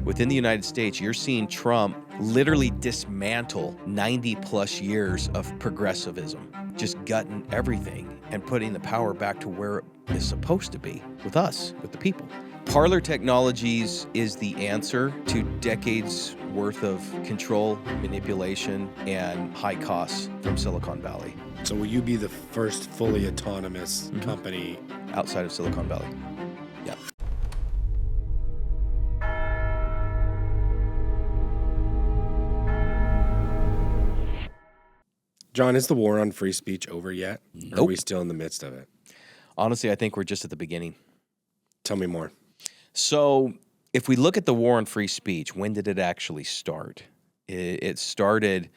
within the United States, you're seeing Trump literally dismantle 90 plus years of progressivism, just gutting everything and putting the power back to where it is supposed to be, with us, with the people. Parler Technologies is the answer to decades worth of control, manipulation, and high costs from Silicon Valley. So will you be the first fully autonomous company outside of Silicon Valley? Yeah. Jon, is the war on free speech over yet? Nope. Or are we still in the midst of it? Honestly, I think we're just at the beginning. Tell me more. So if we look at the war on free speech, when did it actually start? It started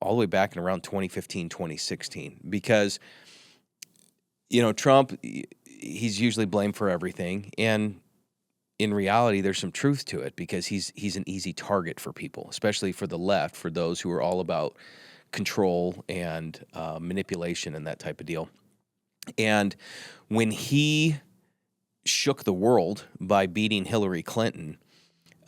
all the way back in around 2015, 2016, because, Trump, he's usually blamed for everything. And in reality, there's some truth to it, because he's an easy target for people, especially for the left, for those who are all about control and manipulation and that type of deal. And when he shook the world by beating Hillary Clinton,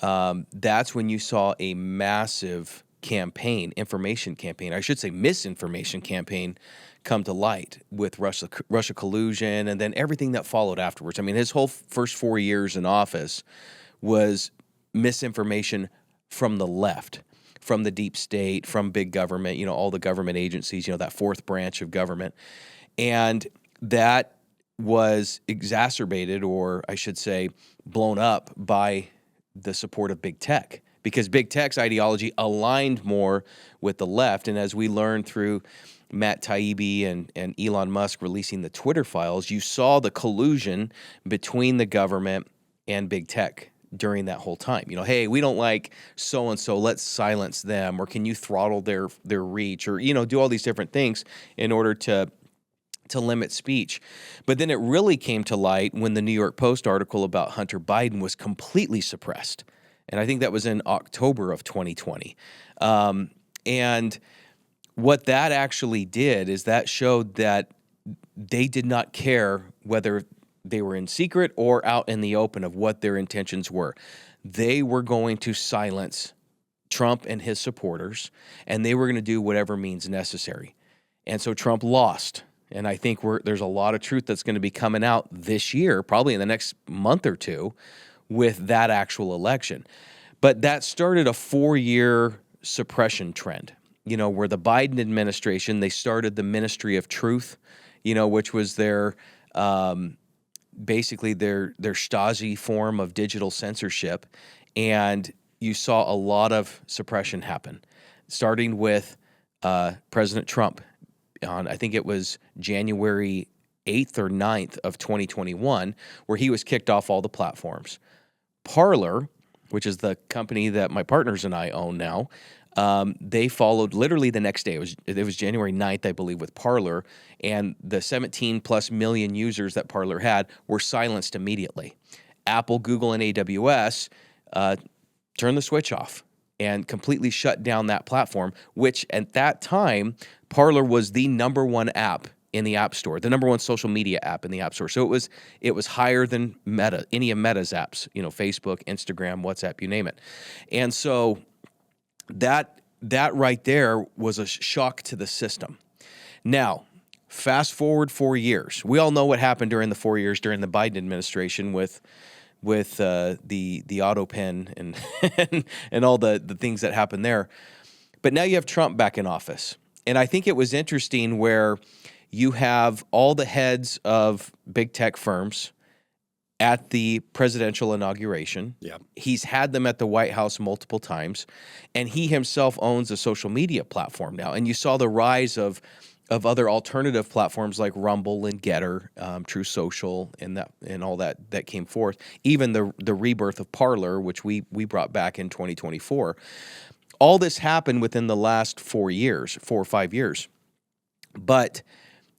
that's when you saw a massive campaign, information campaign, I should say misinformation campaign, come to light with Russia collusion and then everything that followed afterwards. I mean, his whole first 4 years in office was misinformation from the left, from the deep state, from big government, all the government agencies, that fourth branch of government. And that was exacerbated, or I should say blown up, by the support of big tech, because big tech's ideology aligned more with the left. And as we learned through Matt Taibbi and Elon Musk releasing the Twitter files, you saw the collusion between the government and big tech during that whole time. Hey, we don't like so-and-so, let's silence them, or can you throttle their reach, or, do all these different things in order to limit speech. But then it really came to light when the New York Post article about Hunter Biden was completely suppressed. And I think that was in October of 2020. And what that actually did is that showed that they did not care whether they were in secret or out in the open of what their intentions were. They were going to silence Trump and his supporters, and they were going to do whatever means necessary. And so Trump lost. And I think there's a lot of truth that's going to be coming out this year, probably in the next month or two, with that actual election. But that started a 4-year suppression trend, where the Biden administration, they started the Ministry of Truth, which was their basically their Stasi form of digital censorship. And you saw a lot of suppression happen, starting with President Trump. On, I think it was January 8th or 9th of 2021, where he was kicked off all the platforms. Parler, which is the company that my partners and I own now, they followed literally the next day. It was January 9th, I believe, with Parler, and the 17 plus million users that Parler had were silenced immediately. Apple, Google, and AWS turned the switch off and completely shut down that platform, which at that time, Parler was the number one app in the App Store, the number one social media app in the App Store. So it was higher than Meta, any of Meta's apps, Facebook, Instagram, WhatsApp, you name it. And so that right there was a shock to the system. Now, fast forward 4 years. We all know what happened during the 4 years during the Biden administration with the auto pen and and all the things that happened there. But now you have Trump back in office. And I think it was interesting where you have all the heads of big tech firms at the presidential inauguration. Yeah. He's had them at the White House multiple times, and he himself owns a social media platform now. And you saw the rise of other alternative platforms like Rumble and Getter, True Social, and all that came forth. Even the rebirth of Parler, which we brought back in 2024. All this happened within the last 4 or 5 years. But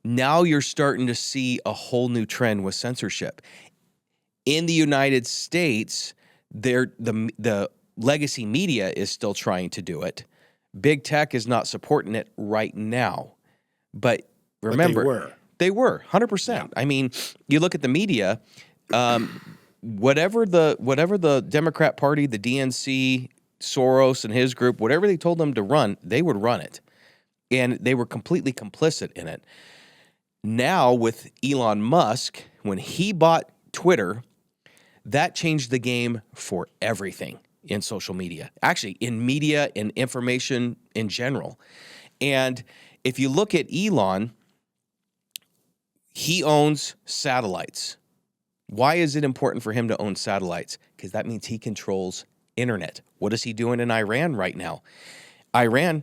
now you're starting to see a whole new trend with censorship. In the United States, the legacy media is still trying to do it. Big tech is not supporting it right now. But remember, they were 100%. Yeah. I mean, you look at the media, whatever the Democrat Party, the DNC, Soros and his group, whatever they told them to run, they would run it. And they were completely complicit in it. Now with Elon Musk, when he bought Twitter, that changed the game for everything in social media. Actually, in media and information in general. And if you look at Elon, he owns satellites. Why is it important for him to own satellites? Because that means he controls internet. What is he doing in Iran right now? Iran,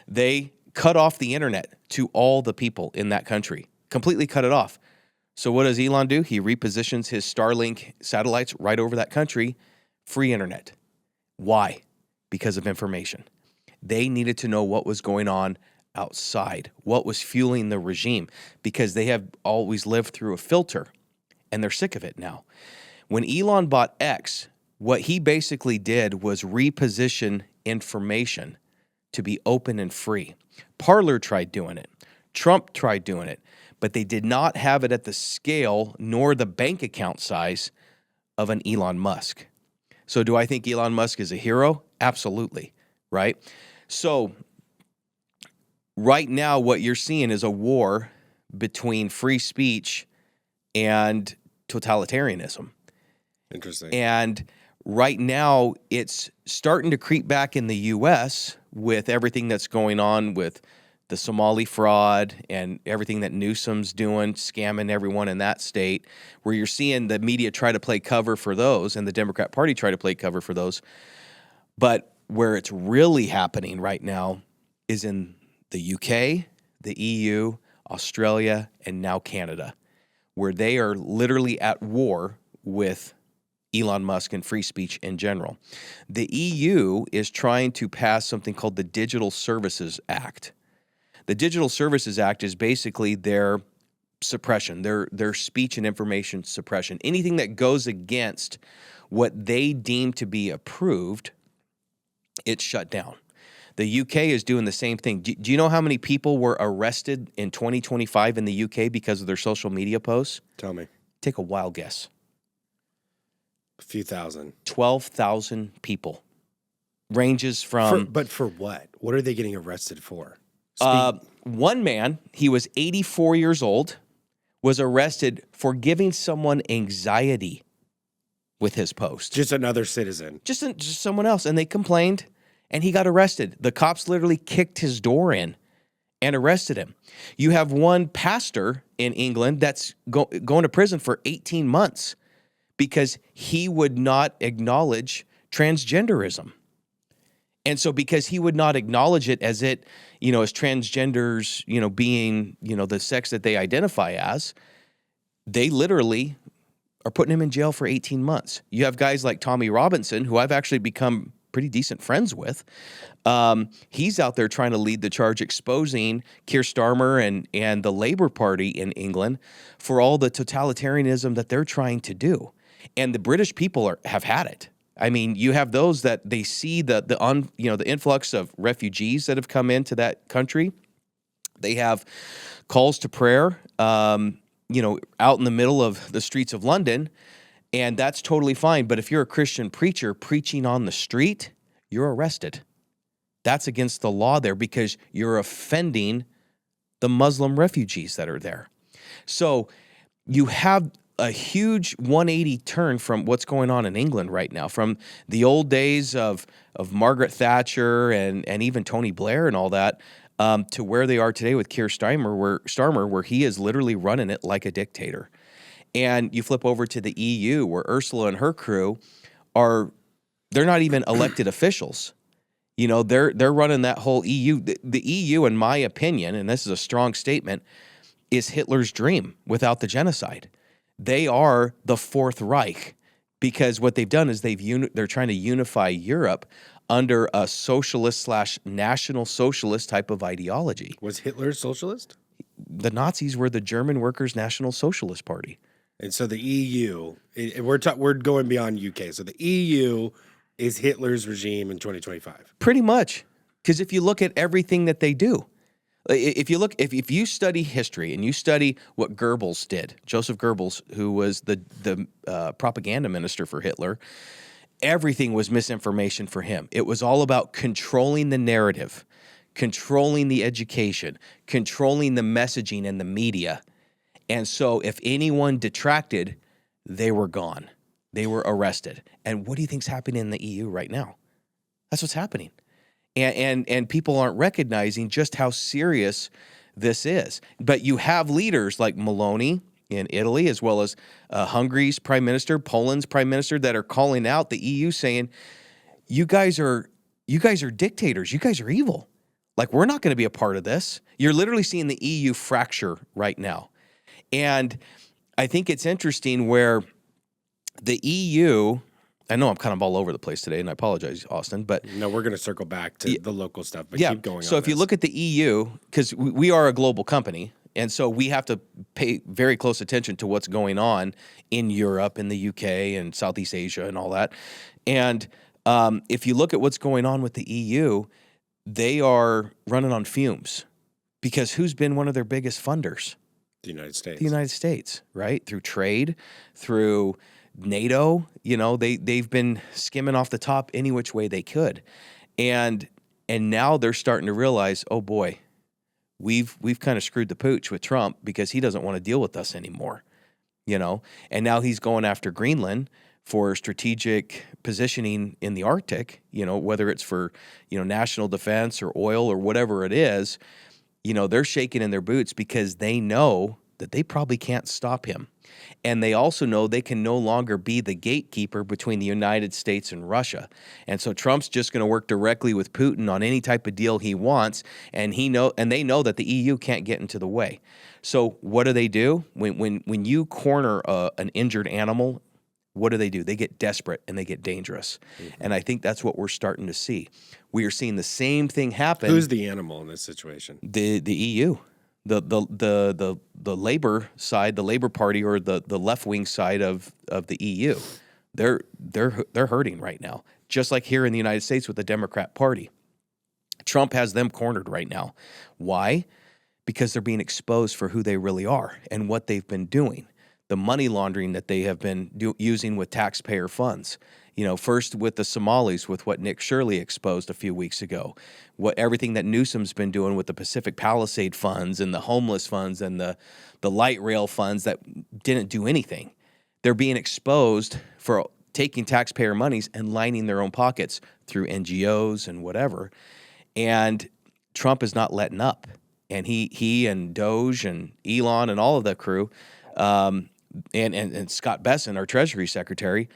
they cut off the internet to all the people in that country, completely cut it off. So what does Elon do? He repositions his Starlink satellites right over that country, free internet. Why? Because of information. They needed to know what was going on outside, what was fueling the regime, because they have always lived through a filter, and they're sick of it now. When Elon bought X, what he basically did was reposition information to be open and free. Parler tried doing it. Trump tried doing it, but they did not have it at the scale nor the bank account size of an Elon Musk. So do I think Elon Musk is a hero? Absolutely, right? So right now what you're seeing is a war between free speech and totalitarianism. Interesting. And right now it's starting to creep back in the U.S. with everything that's going on with the Somali fraud and everything that Newsom's doing, scamming everyone in that state, where you're seeing the media try to play cover for those and the Democrat Party try to play cover for those. But where it's really happening right now is in the UK, the EU, Australia, and now Canada, where they are literally at war with Elon Musk and free speech in general. The EU is trying to pass something called the Digital Services Act. The Digital Services Act is basically their suppression, their speech and information suppression. Anything that goes against what they deem to be approved, it's shut down. The UK is doing the same thing. Do you know how many people were arrested in 2025 in the UK because of their social media posts? Tell me. Take a wild guess. A few thousand. 12,000 people. Ranges from... But for what? What are they getting arrested for? One man, he was 84 years old, was arrested for giving someone anxiety with his post. Just another citizen. Just someone else. And they complained, and he got arrested. The cops literally kicked his door in and arrested him. You have one pastor in England that's going to prison for 18 months because he would not acknowledge transgenderism. And so because he would not acknowledge it as it, as transgenders, being, the sex that they identify as, they literally are putting him in jail for 18 months. You have guys like Tommy Robinson, who I've actually become pretty decent friends with. He's out there trying to lead the charge, exposing Keir Starmer and the Labour Party in England for all the totalitarianism that they're trying to do. And the British people have had it. I mean, you have those that they see the influx of refugees that have come into that country. They have calls to prayer, out in the middle of the streets of London, and that's totally fine. But if you're a Christian preacher preaching on the street, you're arrested. That's against the law there because you're offending the Muslim refugees that are there. So you have a huge 180 turn from what's going on in England right now, from the old days of Margaret Thatcher and even Tony Blair and all that, to where they are today with Keir Starmer, where he is literally running it like a dictator. And you flip over to the EU, where Ursula and her crew they're not even elected officials. They're running that whole EU. The EU, in my opinion, and this is a strong statement, is Hitler's dream without the genocide. They are the Fourth Reich because what they've done is they're trying to unify Europe under a socialist/national socialist type of ideology. Was Hitler socialist? The Nazis were the German Workers' National Socialist Party. And so the EU, we're going beyond UK. So the EU is Hitler's regime in 2025. Pretty much. Because if you look at everything that they do, If you study history and you study what Goebbels did, Joseph Goebbels, who was the propaganda minister for Hitler, everything was misinformation for him. It was all about controlling the narrative, controlling the education, controlling the messaging and the media. And so if anyone detracted, they were gone. They were arrested. And what do you think's happening in the EU right now? That's what's happening. And people aren't recognizing just how serious this is. But you have leaders like Meloni in Italy, as well as Hungary's prime minister, Poland's prime minister, that are calling out the EU, saying, "You guys are dictators. You guys are evil. Like, we're not going to be a part of this." You're literally seeing the EU fracture right now, and I think it's interesting where the EU. I know I'm kind of all over the place today, and I apologize, Austin, but No, we're going to circle back to the local stuff, but yeah. keep going. So if you look at the EU, because we are a global company, and so we have to pay very close attention to what's going on in Europe, in the UK, and Southeast Asia, and all that. And if you look at what's going on with the EU, they are running on fumes because who's been one of their biggest funders? The United States. The United States, right? Through trade, through NATO, they've been skimming off the top any which way they could. And now they're starting to realize, oh boy, we've kind of screwed the pooch with Trump because he doesn't want to deal with us anymore, And now he's going after Greenland for strategic positioning in the Arctic, whether it's for, national defense or oil or whatever it is, they're shaking in their boots because they know that they probably can't stop him. And they also know they can no longer be the gatekeeper between the United States and Russia. And so Trump's just going to work directly with Putin on any type of deal he wants, and they know that the EU can't get into the way. So what do? When you corner an injured animal, what do? They get desperate and they get dangerous. Mm-hmm. And I think that's what we're starting to see. We are seeing the same thing happen. Who's the animal in this situation? The EU. The labor side, the Labor Party, or the left wing side of the EU, they're hurting right now. Just like here in the United States with the Democrat Party, Trump has them cornered right now. Why? Because they're being exposed for who they really are and what they've been doing, the money laundering that they have been using with taxpayer funds. First with the Somalis, with what Nick Shirley exposed a few weeks ago, everything that Newsom's been doing with the Pacific Palisade funds and the homeless funds and the light rail funds that didn't do anything. They're being exposed for taking taxpayer monies and lining their own pockets through NGOs and whatever. And Trump is not letting up. And he and Doge and Elon and all of the crew, and Scott Bessent, our Treasury Secretary,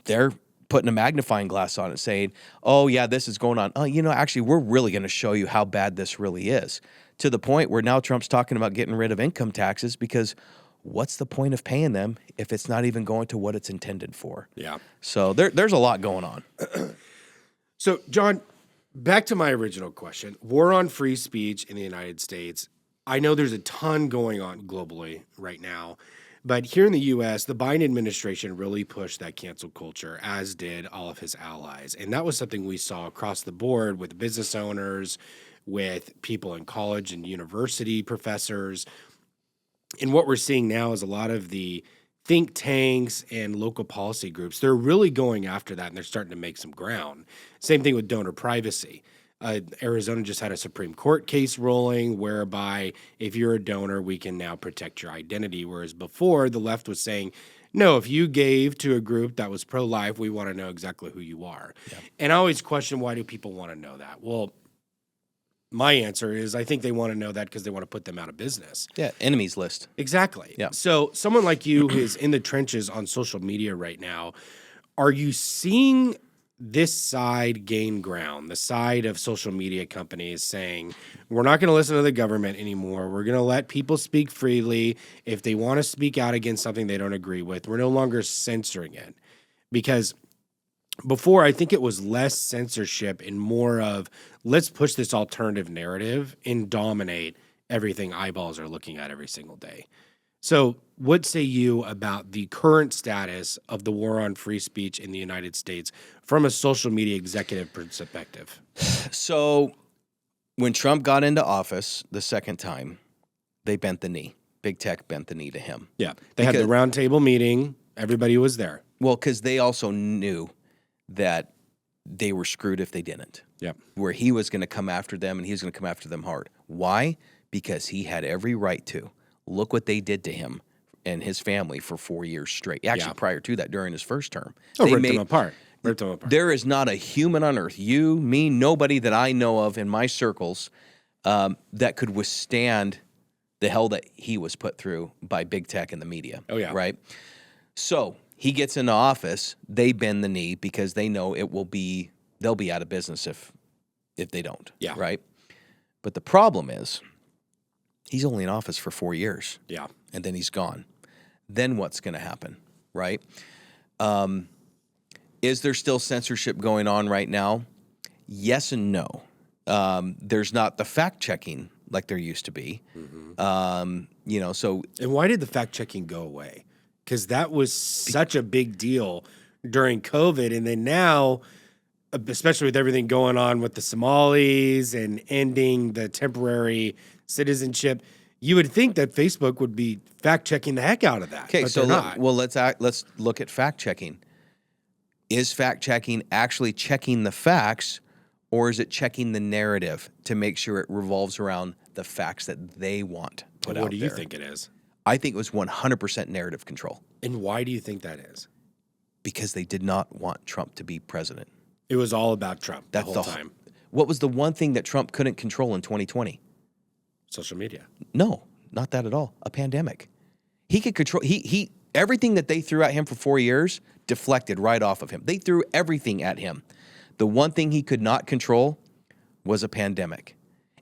they're putting a magnifying glass on it saying, oh, yeah, this is going on. Oh, actually, we're really going to show you how bad this really is, to the point where now Trump's talking about getting rid of income taxes because what's the point of paying them if it's not even going to what it's intended for? Yeah. So there's a lot going on. So, Jon, back to my original question. War on free speech in the United States. I know there's a ton going on globally right now. But here in the U.S., the Biden administration really pushed that cancel culture, as did all of his allies. And that was something we saw across the board with business owners, with people in college and university professors. And what we're seeing now is a lot of the think tanks and local policy groups, they're really going after that, and they're starting to make some ground. Same thing with donor privacy. Arizona just had a Supreme Court case rolling whereby if you're a donor, we can now protect your identity. Whereas before, the left was saying, no, if you gave to a group that was pro-life, we want to know exactly who you are. Yeah. And I always question, why do people want to know that? Well, my answer is I think they want to know that because they want to put them out of business. Yeah, enemies list. Exactly. Yeah. So someone like you who is in the trenches on social media right now, are you seeing this side gain ground, the side of social media companies saying, we're not going to listen to the government anymore. We're going to let people speak freely. If they want to speak out against something they don't agree with, we're no longer censoring it. Because before, I think it was less censorship and more of, let's push this alternative narrative and dominate everything eyeballs are looking at every single day. So what say you about the current status of the war on free speech in the United States from a social media executive perspective? So When Trump got into office the second time, they bent the knee. Big tech bent the knee to him. Yeah. They had the roundtable meeting. Everybody was there. Well, because they also knew that they were screwed if they didn't. Yeah. Where he was going to come after them, and he was going to come after them hard. Why? Because he had every right to. Look what they did to him and his family for 4 years straight. Actually, prior to that, during his first term. Oh, ripped them apart. There is not a human on earth, you, me, nobody that I know of in my circles that could withstand the hell that he was put through by big tech and the media. Oh, yeah. Right? So he gets into office, they bend the knee because they know they'll be out of business if they don't. Yeah. Right? But the problem is he's only in office for 4 years. Yeah. And then he's gone. Then what's going to happen? Right? Is there still censorship going on right now? Yes and no. There's not the fact checking like there used to be. Mm-hmm. So. And why did the fact checking go away? Because that was such a big deal during COVID. And then now, especially with everything going on with the Somalis and ending the temporary citizenship, you would think that Facebook would be fact checking the heck out of that. Okay, but so they're not. let's look at fact checking. Is fact checking actually checking the facts, or is it checking the narrative to make sure it revolves around the facts that they want put out there? What do you think it is? I think it was 100% narrative control. And why do you think that is? Because they did not want Trump to be president. It was all about Trump the whole time. What was the one thing that Trump couldn't control in 2020? Social media. No, not that at all. A pandemic. He could control. He everything that they threw at him for 4 years deflected right off of him. They threw everything at him. The one thing he could not control was a pandemic.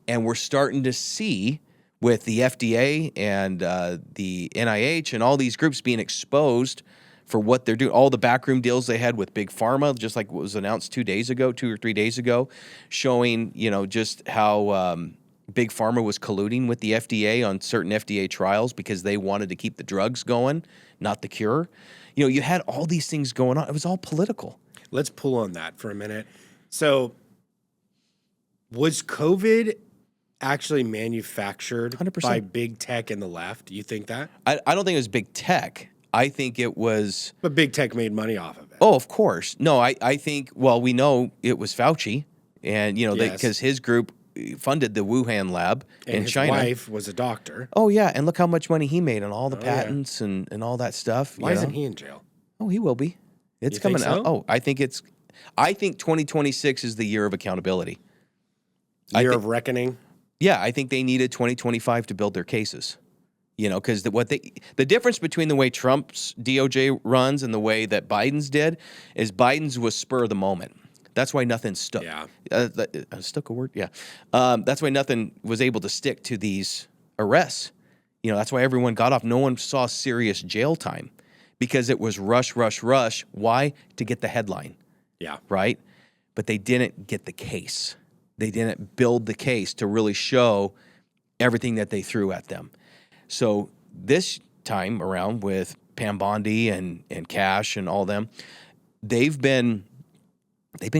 And we're starting to see with the FDA and the NIH and all these groups being exposed for what they're doing, all the backroom deals they had with Big Pharma, just like what was announced 2 or 3 days ago, showing, just how Big Pharma was colluding with the FDA on certain FDA trials because they wanted to keep the drugs going, not the cure. You had all these things going on. It was all political. Let's pull on that for a minute. So was COVID actually manufactured 100%. by big tech and the left? You think that? I don't think it was big tech. I think it was... But big tech made money off of it. Oh, of course. No, I think, we know it was Fauci. And, Yes. because his group funded the Wuhan lab and in his China. wife was a doctor. Oh, yeah. And look how much money he made on all the patents and all that stuff. Why isn't he in jail? Oh, he will be. It's You coming think so? out. Oh, I think 2026 is the year of accountability. Year of reckoning? Yeah, I think they needed 2025 to build their cases. Because the difference between the way Trump's DOJ runs and the way that Biden's did is Biden's was spur of the moment. That's why nothing stuck. Yeah. Stuck a word? Yeah. That's why nothing was able to stick to these arrests. That's why everyone got off. No one saw serious jail time because it was rush, rush, rush. Why? To get the headline. Yeah. Right? But they didn't get the case. They didn't build the case to really show everything that they threw at them. So this time around with Pam Bondi and Cash and all them, they've been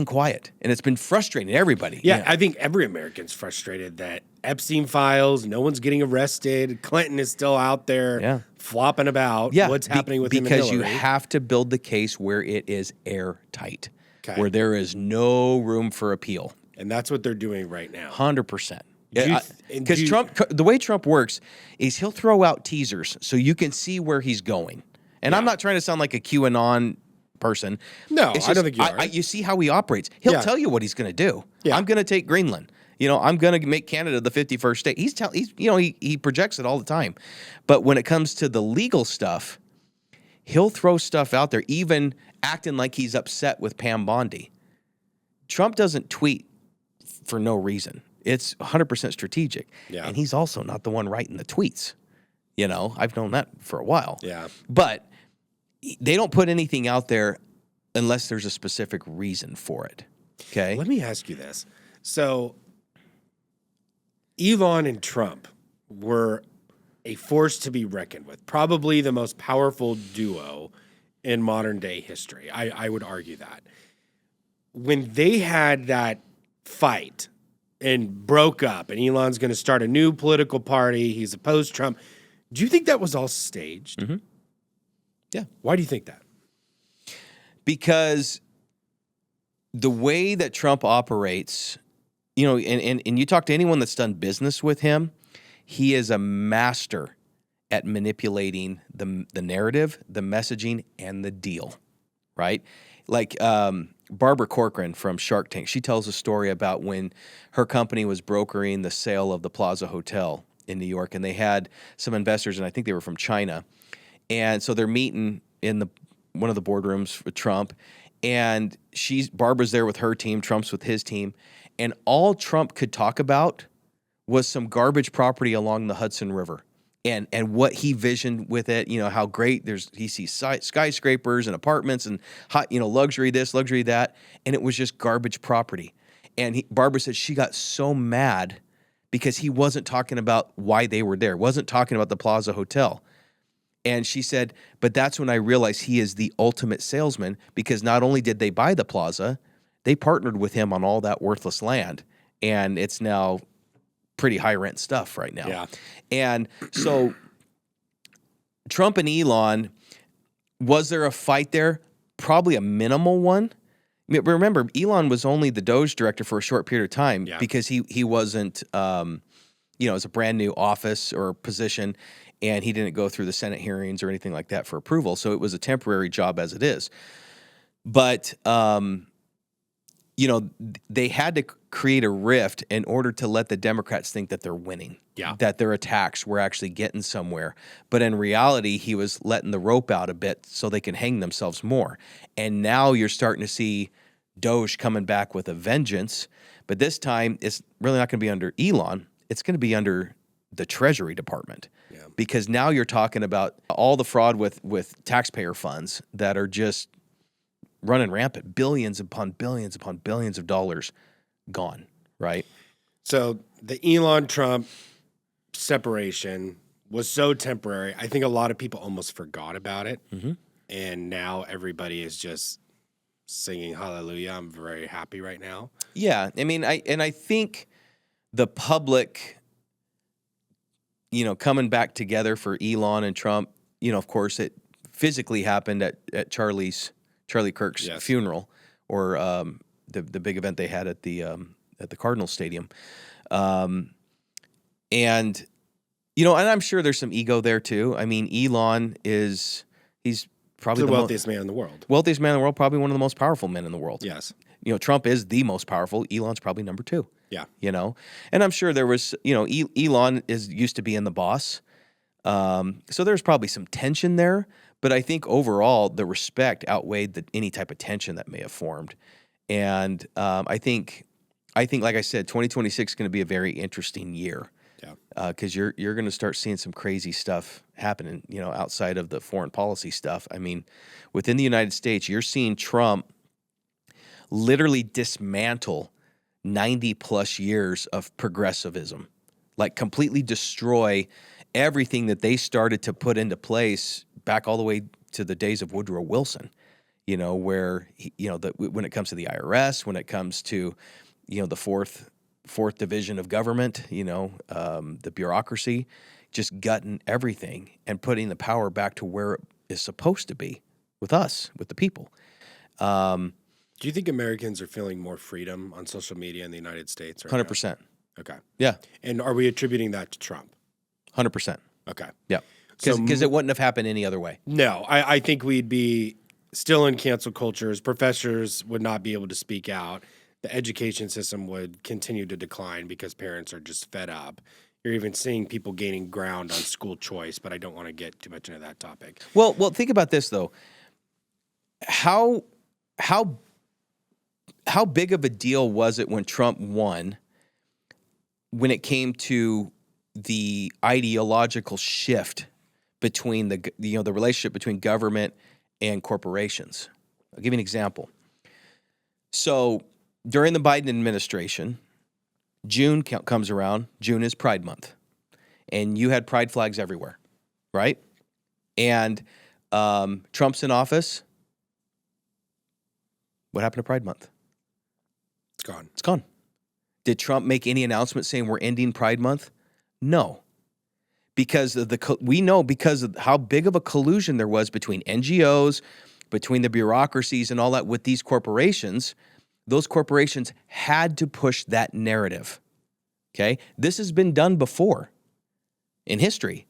quiet, and it's been frustrating to everybody. Yeah, I think every American's frustrated that Epstein files, no one's getting arrested. Clinton is still out there flopping about. Yeah, what's happening with him and because Hillary. you have to build the case where it is airtight, Okay. where there is no room for appeal. And that's what they're doing right now. 100%. And Because the way Trump works is he'll throw out teasers so you can see where he's going. And I'm not trying to sound like a QAnon person. No, It's I don't think you are. you see how he operates. He'll tell you what he's going to do. Yeah. I'm going to take Greenland. I'm going to make Canada the 51st state. He projects it all the time. But when it comes to the legal stuff, he'll throw stuff out there, even acting like he's upset with Pam Bondi. Trump doesn't tweet for no reason. It's 100% strategic. Yeah. And he's also not the one writing the tweets. I've known that for a while. Yeah. But they don't put anything out there unless there's a specific reason for it. Okay? Let me ask you this. So Elon and Trump were a force to be reckoned with, probably the most powerful duo in modern day history. I would argue that. When they had that fight and broke up, and Elon's going to start a new political party. He's opposed Trump. Do you think that was all staged? Mm-hmm. Yeah. Why do you think that? Because the way that Trump operates, you know, and you talk to anyone that's done business with him, he is a master at manipulating the narrative, the messaging, and the deal, right? Like Barbara Corcoran from Shark Tank, she tells a story about when her company was brokering the sale of the Plaza Hotel in New York, and they had some investors, and I think they were from China, and so they're meeting in one of the boardrooms with Trump, and Barbara's there with her team, Trump's with his team, and all Trump could talk about was some garbage property along the Hudson River. And what he visioned with it, you know, how great he sees skyscrapers and apartments and hot, you know, luxury this, luxury that, and it was just garbage property. And Barbara said she got so mad because he wasn't talking about why they were there, wasn't talking about the Plaza Hotel. And she said, but that's when I realized he is the ultimate salesman, because not only did they buy the Plaza, they partnered with him on all that worthless land, and it's now pretty high rent stuff right now. Yeah. And so Trump and Elon, was there a fight there? Probably a minimal one. I mean, remember, Elon was only the Doge director for a short period of time because he wasn't, you know, it was a brand new office or position, and he didn't go through the Senate hearings or anything like that for approval. So it was a temporary job as it is. But, you know, they had to create a rift in order to let the Democrats think that they're winning, that their attacks were actually getting somewhere. But in reality, he was letting the rope out a bit so they can hang themselves more. And now you're starting to see Doge coming back with a vengeance. But this time, it's really not going to be under Elon. It's going to be under the Treasury Department. Yeah. Because now you're talking about all the fraud with taxpayer funds that are just running rampant, billions upon billions upon billions of dollars gone, right? So the Elon-Trump separation was so temporary. I think a lot of people almost forgot about it. Mm-hmm. And now everybody is just singing hallelujah. I'm very happy right now. Yeah. I mean, I think the public, you know, coming back together for Elon and Trump, you know, of course, it physically happened at Charlie Kirk's funeral, or the big event they had at the Cardinals Stadium, and you know, and I'm sure there's some ego there too. I mean, Elon he's probably the wealthiest man in the world. Wealthiest man in the world, probably one of the most powerful men in the world. Yes, you know, Trump is the most powerful. Elon's probably number 2. Yeah, you know, and I'm sure there was, you know, Elon used to be in the boss, so there's probably some tension there. But I think overall the respect outweighed any type of tension that may have formed, and I think, like I said, 2026 is going to be a very interesting year. Yeah, because you're going to start seeing some crazy stuff happening, you know, outside of the foreign policy stuff. I mean, within the United States, you're seeing Trump literally dismantle 90 plus years of progressivism, like completely destroy everything that they started to put into place back all the way to the days of Woodrow Wilson, you know, where, you know, when it comes to the IRS, when it comes to, you know, the fourth division of government, you know, the bureaucracy, just gutting everything and putting the power back to where it is supposed to be, with us, with the people. Do you think Americans are feeling more freedom on social media in the United States? 100%. Okay. Yeah. And are we attributing that to Trump? 100%. Okay. Yeah. Because it wouldn't have happened any other way. No, I think we'd be still in cancel cultures. Professors would not be able to speak out. The education system would continue to decline because parents are just fed up. You're even seeing people gaining ground on school choice, but I don't want to get too much into that topic. Well, think about this though. How big of a deal was it when Trump won, when it came to the ideological shift between the relationship between government and corporations? I'll give you an example. So during the Biden administration, June comes around. June is Pride Month, and you had pride flags everywhere, right? And Trump's in office. What happened to Pride Month? It's gone. It's gone. Did Trump make any announcement saying we're ending Pride Month? No. Because of we know because of how big of a collusion there was between NGOs, between the bureaucracies and all that with these corporations, those corporations had to push that narrative. Okay? This has been done before in history.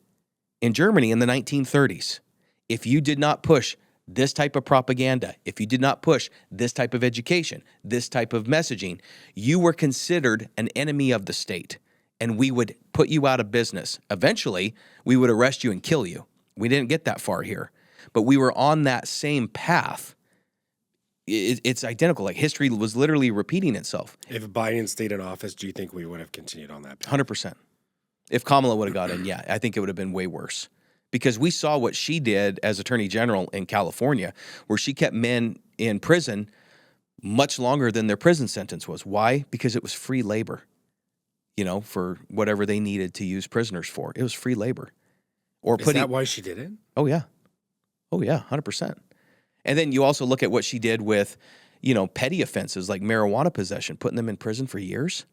In Germany in the 1930s, if you did not push this type of propaganda, if you did not push this type of education, this type of messaging, you were considered an enemy of the state, and we would put you out of business. Eventually, we would arrest you and kill you. We didn't get that far here, but we were on that same path. It's identical. Like history was literally repeating itself. If Biden stayed in office, do you think we would have continued on that path? 100%. If Kamala would have got in, yeah, I think it would have been way worse. Because we saw what she did as Attorney General in California, where she kept men in prison much longer than their prison sentence was. Why? Because it was free labor, for whatever they needed to use prisoners for. It was free labor. Is that why she did it? Oh, yeah. 100%. And then you also look at what she did with, petty offenses like marijuana possession, putting them in prison for years.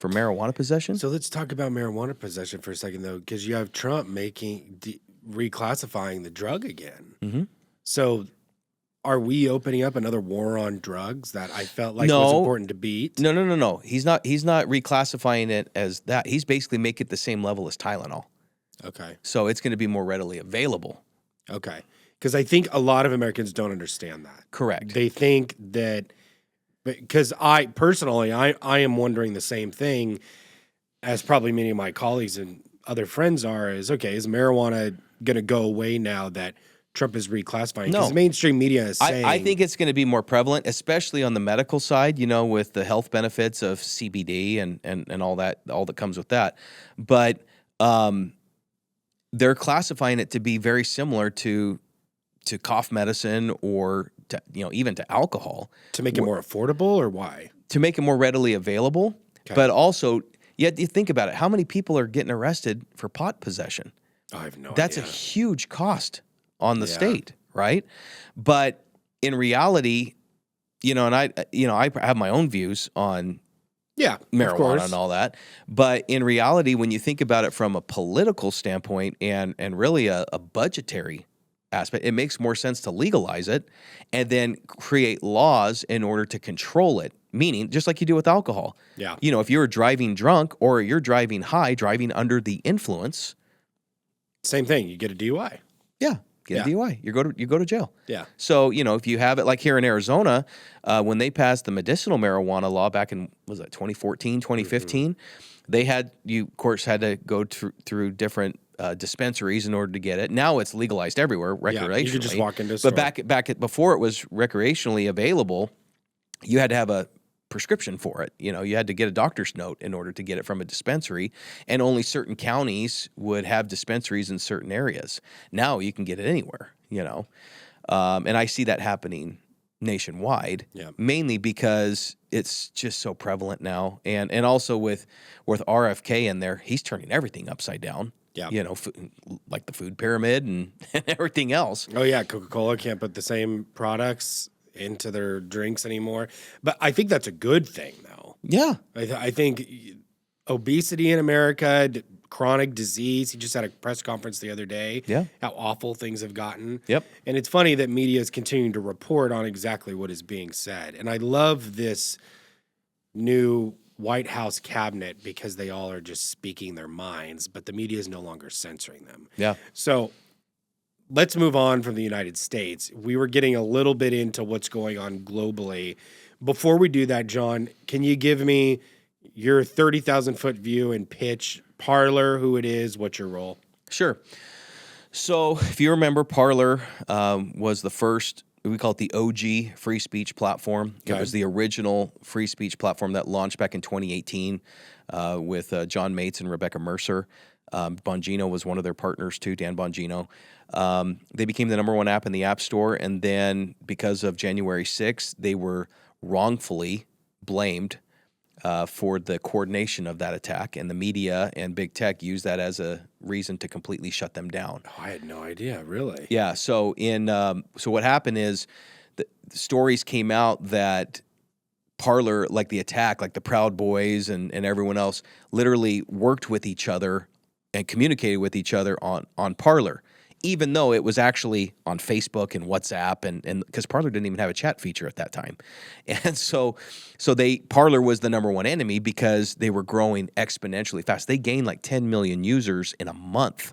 For marijuana possession? So let's talk about marijuana possession for a second, though, because you have Trump reclassifying the drug again. Mm-hmm. So are we opening up another war on drugs that I felt like was important to beat? No. He's not reclassifying it as that. He's basically making it the same level as Tylenol. Okay. So it's going to be more readily available. Okay. Because I think a lot of Americans don't understand that. Correct. They think that... Because I am wondering the same thing as probably many of my colleagues and other friends are is marijuana going to go away now that Trump is reclassifying? No. Because mainstream media is saying... I think it's going to be more prevalent, especially on the medical side, with the health benefits of CBD and all that comes with that. But they're classifying it to be very similar to cough medicine or to, even to alcohol. To make it more affordable, or why? To make it more readily available. Okay. But also, you think about it. How many people are getting arrested for pot possession? I have no idea. That's a huge cost on the state, right? But in reality, and I have my own views on marijuana and all that. But in reality, when you think about it from a political standpoint and really a budgetary aspect, it makes more sense to legalize it and then create laws in order to control it. Meaning, just like you do with alcohol. Yeah. If you're driving drunk or you're driving high, driving under the influence. Same thing. You get a DUI. Yeah. Get a DUI. You go to jail. Yeah. So, if you have it like here in Arizona, when they passed the medicinal marijuana law back in, 2014, 2015, they had to go through different dispensaries in order to get it. Now it's legalized everywhere recreationally. Yeah, you can just walk into a store. But before it was recreationally available, you had to have a prescription for it. You had to get a doctor's note in order to get it from a dispensary, and only certain counties would have dispensaries in certain areas. Now you can get it anywhere, and I see that happening nationwide, mainly because it's just so prevalent now. And also with RFK in there, he's turning everything upside down. Yeah. Like the food pyramid and everything else. Oh, yeah. Coca-Cola can't put the same products into their drinks anymore. But I think that's a good thing, though. Yeah. I think obesity in America, chronic disease. He just had a press conference the other day. Yeah. How awful things have gotten. Yep. And it's funny that media is continuing to report on exactly what is being said. And I love this new White House cabinet because they all are just speaking their minds, but the media is no longer censoring them. Yeah. So let's move on from the United States. We were getting a little bit into what's going on globally. Before we do that, Jon, can you give me your 30,000-foot view and pitch Parler, who it is, what's your role? Sure. So if you remember, Parler was the first, we call it the OG free speech platform. Okay. It was the original free speech platform that launched back in 2018 with John Mates and Rebecca Mercer. Bongino was one of their partners too, Dan Bongino. They became the #1 app in the App Store, and then because of January 6th, they were wrongfully blamed for the coordination of that attack, and the media and big tech used that as a reason to completely shut them down. Oh, I had no idea, really. Yeah. So so what happened is the stories came out that Parler, like the attack, like the Proud Boys and everyone else, literally worked with each other and communicated with each other on Parler, even though it was actually on Facebook and WhatsApp, and because Parler didn't even have a chat feature at that time. And so Parler was the number one enemy because they were growing exponentially fast. They gained like 10 million users in a month.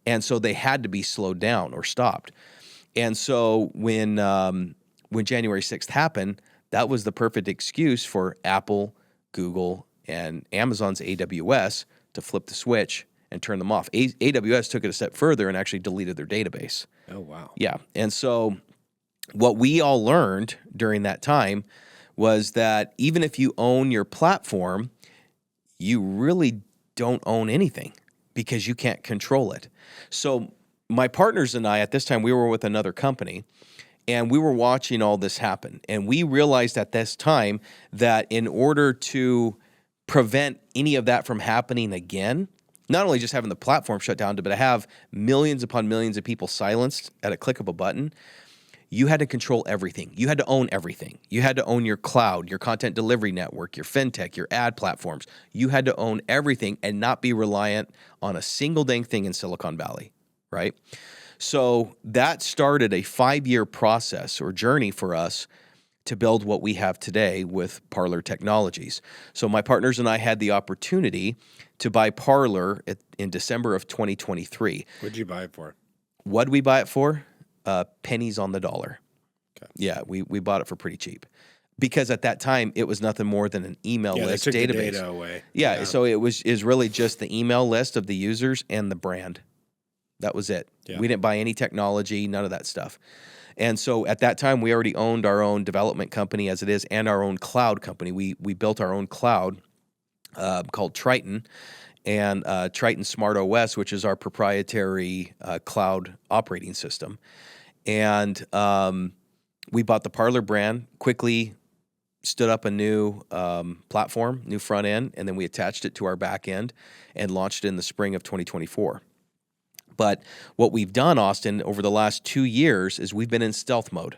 And so they had to be slowed down or stopped. And so when January 6th happened, that was the perfect excuse for Apple, Google, and Amazon's AWS to flip the switch and turn them off. AWS took it a step further and actually deleted their database. Oh, wow. Yeah. And so what we all learned during that time was that even if you own your platform, you really don't own anything because you can't control it. So my partners and I, at this time, we were with another company, and we were watching all this happen. And we realized at this time that in order to prevent any of that from happening again, not only just having the platform shut down, but to have millions upon millions of people silenced at a click of a button, you had to control everything. You had to own everything. You had to own your cloud, your content delivery network, your fintech, your ad platforms. You had to own everything and not be reliant on a single dang thing in Silicon Valley, right? So that started a 5-year process or journey for us to build what we have today with Parler Technologies. So my partners and I had the opportunity to buy Parler in December of 2023. What'd you buy it for? What'd we buy it for? Pennies on the dollar. Okay. Yeah, we bought it for pretty cheap. Because at that time, it was nothing more than an email list they took database. The data away. Yeah, so it was really just the email list of the users and the brand. That was it. Yeah. We didn't buy any technology, none of that stuff. And so at that time, we already owned our own development company as it is and our own cloud company. We built our own cloud called Triton, and Triton Smart OS, which is our proprietary cloud operating system. And we bought the Parler brand, quickly stood up a new platform, new front end, and then we attached it to our back end and launched it in the spring of 2024. But what we've done, Austin, over the last 2 years is we've been in stealth mode.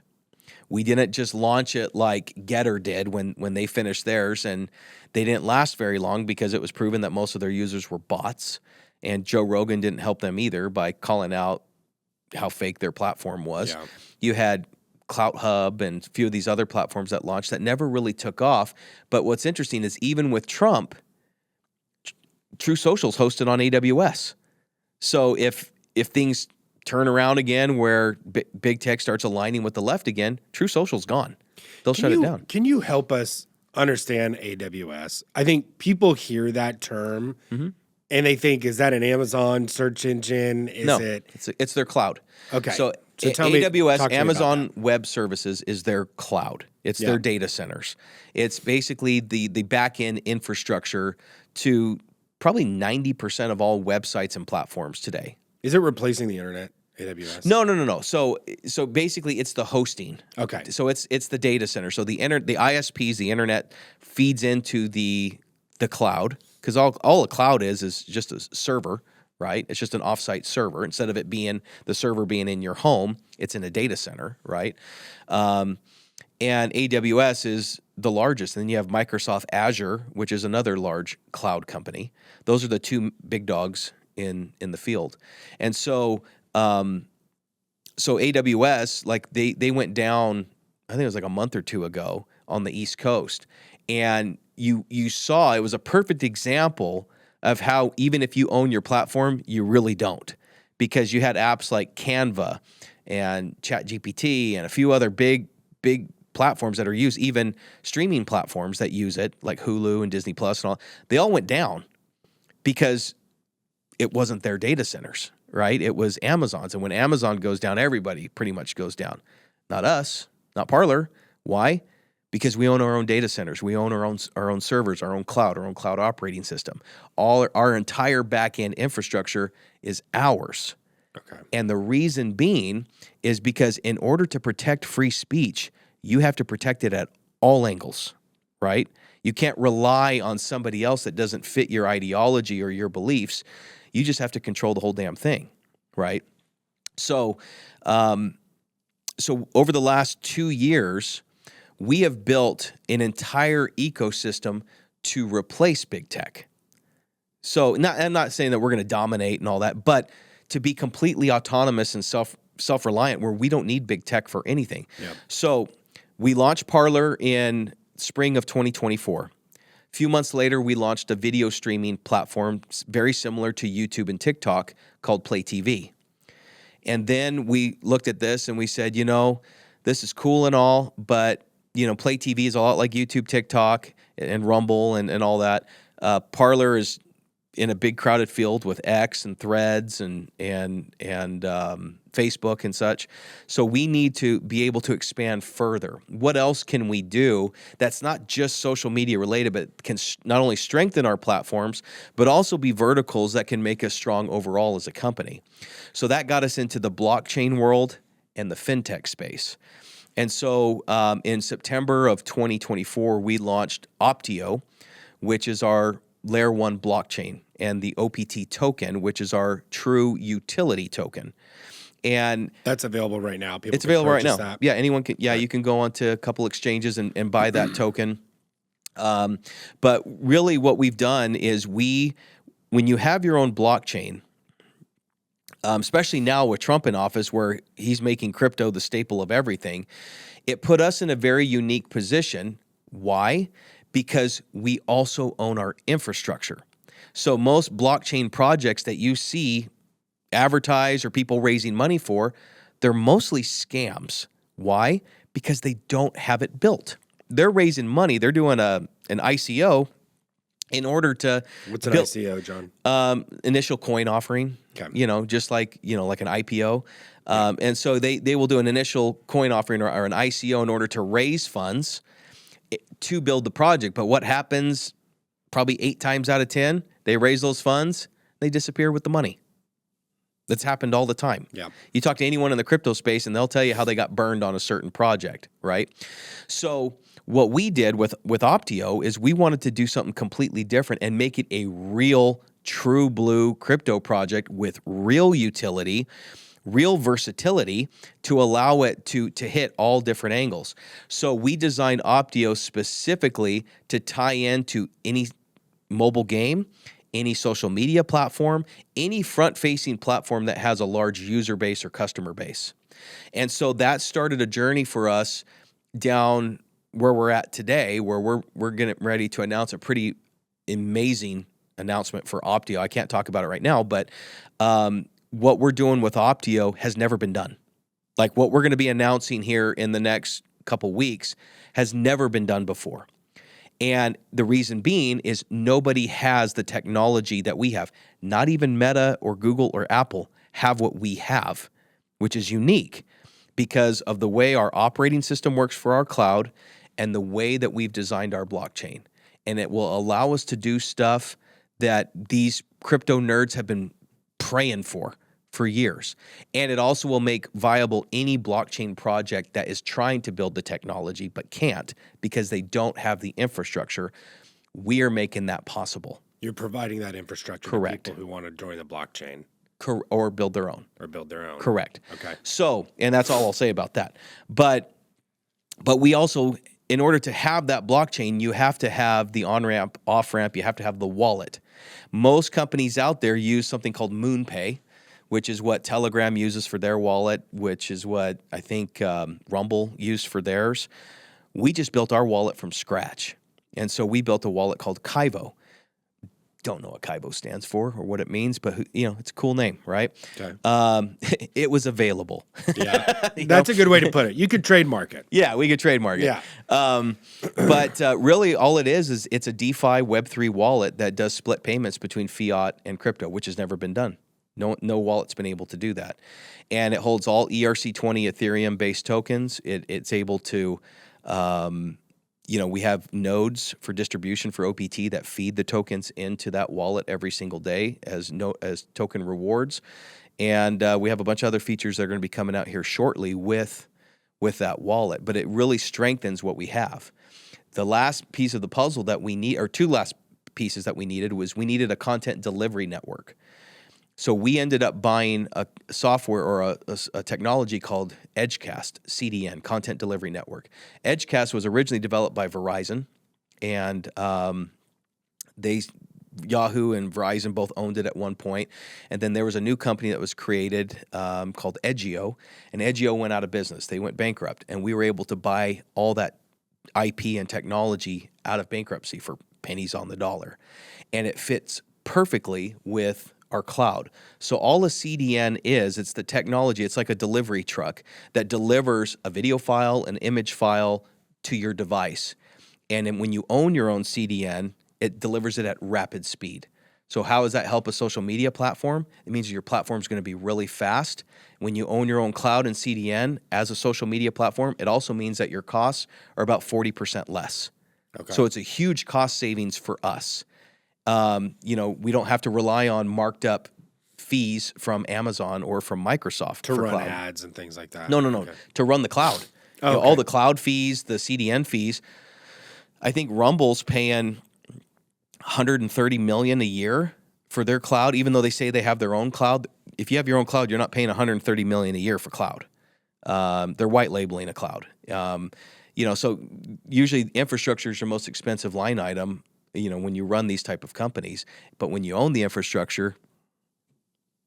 We didn't just launch it like Getter did when they finished theirs, and they didn't last very long because it was proven that most of their users were bots, and Joe Rogan didn't help them either by calling out how fake their platform was. Yeah. You had Clout Hub and a few of these other platforms that launched that never really took off. But what's interesting is even with Trump, True Social's hosted on AWS. So if things turn around again where big tech starts aligning with the left again, True Social's gone. They'll shut it down. Can you help us understand AWS? I think people hear that term and they think, is that an Amazon search engine? It's their cloud. Okay. So tell me, AWS, talk to me Amazon about that. Web Services, is their cloud. It's their data centers. It's basically the back-end infrastructure to probably 90% of all websites and platforms today. Is it replacing the internet, AWS? No. So basically, it's the hosting. Okay. So it's the data center. So the ISPs, the internet feeds into the cloud, because all a cloud is just a server, right? It's just an offsite server. Instead of it being the server being in your home, it's in a data center, right? And AWS is the largest. And then you have Microsoft Azure, which is another large cloud company. Those are the two big dogs in the field. And so AWS, like they went down, I think it was like a month or two ago on the East Coast. And you saw, it was a perfect example of how even if you own your platform, you really don't. Because you had apps like Canva and ChatGPT and a few other big platforms that are used, even streaming platforms that use it, like Hulu and Disney Plus and all, they all went down because it wasn't their data centers, right? It was Amazon's. And when Amazon goes down, everybody pretty much goes down. Not us, not Parler. Why? Because we own our own data centers. We own our own servers, our own cloud operating system. All our entire back-end infrastructure is ours. Okay. And the reason being is because in order to protect free speech, you have to protect it at all angles, right? You can't rely on somebody else that doesn't fit your ideology or your beliefs. You just have to control the whole damn thing, right? So over the last 2 years, we have built an entire ecosystem to replace big tech. So I'm not saying that we're going to dominate and all that, but to be completely autonomous and self-reliant where we don't need big tech for anything. Yep. So we launched Parler in spring of 2024. A few months later, we launched a video streaming platform very similar to YouTube and TikTok called Play TV. And then we looked at this and we said, this is cool and all, but Play TV is a lot like YouTube, TikTok, and Rumble and all that. Parler is in a big crowded field with X and Threads and Facebook and such. So we need to be able to expand further. What else can we do that's not just social media related, but can not only strengthen our platforms, but also be verticals that can make us strong overall as a company? So that got us into the blockchain world and the fintech space. And so in September of 2024, we launched Optio, which is our Layer 1 blockchain, and the OPT token, which is our true utility token. And that's available right now. It's available right now. That. Yeah, anyone can. Yeah, you can go onto a couple exchanges and buy that token. But really, what we've done is when you have your own blockchain, especially now with Trump in office, where he's making crypto the staple of everything, it put us in a very unique position. Why? Because we also own our infrastructure. So most blockchain projects that you see advertised or people raising money for, they're mostly scams. Why? Because they don't have it built. They're raising money. They're doing an ICO in order to What's an ICO, John? Initial coin offering. Okay. Just like like an IPO. And so they will do an initial coin offering or an ICO in order to raise funds to build the project. But what happens probably 8 times out of 10, they raise those funds, they disappear with the money. That's happened all the time. Yeah. You talk to anyone in the crypto space and they'll tell you how they got burned on a certain project, right? So what we did with Optio is we wanted to do something completely different and make it a real, true blue crypto project with real utility, real versatility to allow it to hit all different angles. So we designed Optio specifically to tie into any mobile game, any social media platform, any front-facing platform that has a large user base or customer base. And so that started a journey for us down where we're at today, where we're getting ready to announce a pretty amazing announcement for Optio. I can't talk about it right now, but what we're doing with Optio has never been done. Like what we're going to be announcing here in the next couple weeks has never been done before. And the reason being is nobody has the technology that we have. Not even Meta or Google or Apple have what we have, which is unique because of the way our operating system works for our cloud and the way that we've designed our blockchain. And it will allow us to do stuff that these crypto nerds have been praying for years. And it also will make viable any blockchain project that is trying to build the technology but can't because they don't have the infrastructure. We are making that possible. You're providing that infrastructure Correct. To people who want to join the blockchain. Or build their own. Correct. Okay. So, and that's all I'll say about that. But we also, in order to have that blockchain, you have to have the on-ramp, off-ramp, you have to have the wallet. Most companies out there use something called MoonPay, which is what Telegram uses for their wallet, which is what I think Rumble used for theirs. We just built our wallet from scratch. And so we built a wallet called Kiva. Don't know what Kiva stands for or what it means, but it's a cool name, right? Okay. It was available. Yeah, that's a good way to put it. You could trademark it. Yeah, we could trademark it. Yeah. But really all it is it's a DeFi Web3 wallet that does split payments between fiat and crypto, which has never been done. No wallet's been able to do that. And it holds all ERC20 Ethereum-based tokens. It's able to, we have nodes for distribution for OPT that feed the tokens into that wallet every single day as token rewards. And we have a bunch of other features that are going to be coming out here shortly with that wallet. But it really strengthens what we have. The last piece of the puzzle that we need, or two last pieces that we needed, was we needed a content delivery network. So we ended up buying a software or a technology called Edgecast, CDN, Content Delivery Network. Edgecast was originally developed by Verizon, and Yahoo and Verizon both owned it at one point. And then there was a new company that was created called Edgio, and Edgio went out of business. They went bankrupt, and we were able to buy all that IP and technology out of bankruptcy for pennies on the dollar. And it fits perfectly with our cloud. So all a CDN is, it's the technology. It's like a delivery truck that delivers a video file, an image file to your device. And then when you own your own CDN, it delivers it at rapid speed. So how does that help a social media platform? It means your platform is going to be really fast. When you own your own cloud and CDN as a social media platform, it also means that your costs are about 40% less. Okay. So it's a huge cost savings for us. We don't have to rely on marked up fees from Amazon or from Microsoft to run cloud ads and things like that. No. Okay. To run the cloud. Okay. All the cloud fees, the CDN fees. I think Rumble's paying $130 million a year for their cloud, even though they say they have their own cloud. If you have your own cloud, you're not paying $130 million a year for cloud. They're white labeling a cloud. So usually infrastructure is your most expensive line item, when you run these type of companies. But when you own the infrastructure,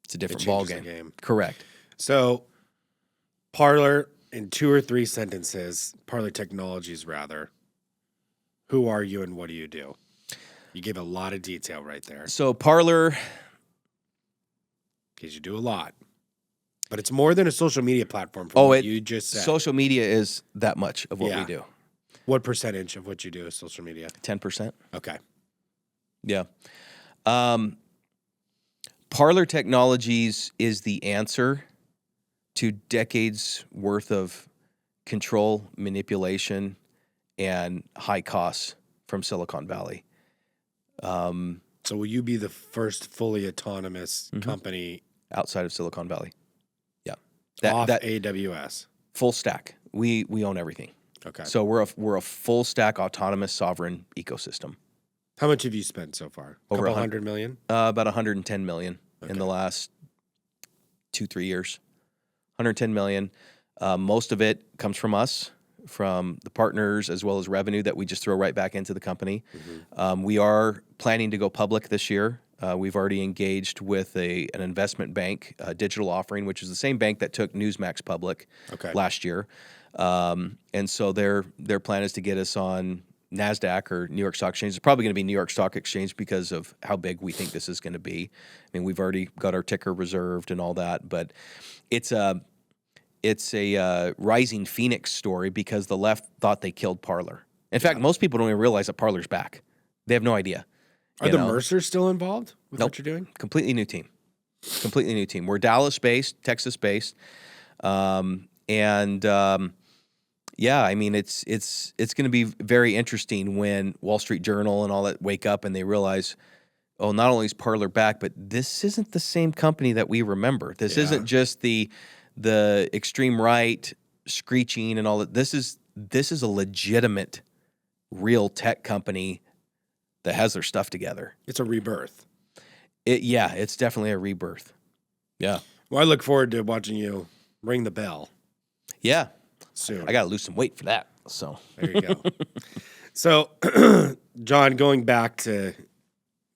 it's a different ballgame. Correct. So Parler, in 2 or 3 sentences, Parler Technologies rather, who are you and what do you do? You gave a lot of detail right there. So Parler, because you do a lot, but it's more than a social media platform from what you just said. Social media is that much of what we do. What percentage of what you do is social media? 10%. Okay. Yeah. Parler Technologies is the answer to decades worth of control, manipulation, and high costs from Silicon Valley. So will you be the first fully autonomous company outside of Silicon Valley? Yeah. Off AWS. Full stack. We own everything. Okay. So we're a full stack autonomous sovereign ecosystem. How much have you spent so far? Over couple $100 million? About $110 million in the last 2-3 years. $110 million. Most of it comes from us, from the partners, as well as revenue that we just throw right back into the company. We are planning to go public this year. We've already engaged with an investment bank, digital offering, which is the same bank that took Newsmax public last year. And so their plan is to get us on NASDAQ or New York Stock Exchange. It's probably going to be New York Stock Exchange because of how big we think this is going to be. I mean, we've already got our ticker reserved and all that, but it's a rising phoenix story because the left thought they killed Parler. In fact, most people don't even realize that Parler's back. They have no idea. Are the Mercers still involved with what you're doing? Completely new team. Completely new team. We're Dallas-based, Texas-based, yeah, I mean, it's going to be very interesting when Wall Street Journal and all that wake up and they realize, oh, not only is Parler back, but this isn't the same company that we remember. This isn't just the extreme right screeching and all that. This is a legitimate, real tech company that has their stuff together. It's a rebirth. It's definitely a rebirth. Yeah. Well, I look forward to watching you ring the bell. Yeah. Soon. I got to lose some weight for that. So there you go. So, Jon, going back to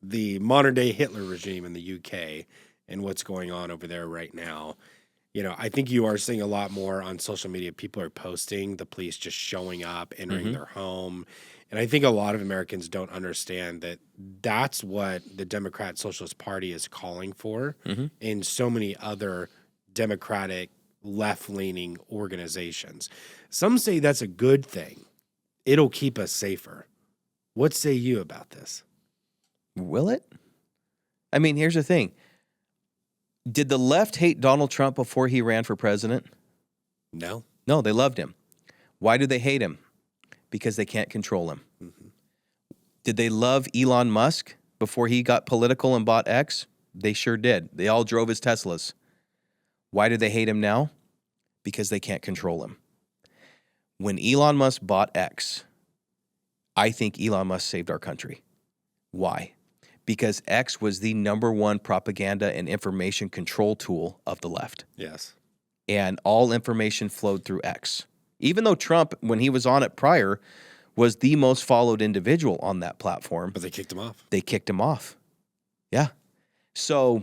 the modern day Hitler regime in the UK and what's going on over there right now, I think you are seeing a lot more on social media. People are posting the police just showing up, entering their home. And I think a lot of Americans don't understand that that's what the Democrat Socialist Party is calling for and so many other Democratic left-leaning organizations. Some say that's a good thing. It'll keep us safer. What say you about this? Will it? I mean, here's the thing. Did the left hate Donald Trump before he ran for president? No. No, they loved him. Why do they hate him? Because they can't control him. Did they love Elon Musk before he got political and bought X? They sure did. They all drove his Teslas. Why do they hate him now? Because they can't control him. When Elon Musk bought X, I think Elon Musk saved our country. Why? because X was the number one propaganda and information control tool of the left. Yes. And all information flowed through X. Even though Trump, when he was on it prior, was the most followed individual on that platform. But they kicked him off. They kicked him off. Yeah. So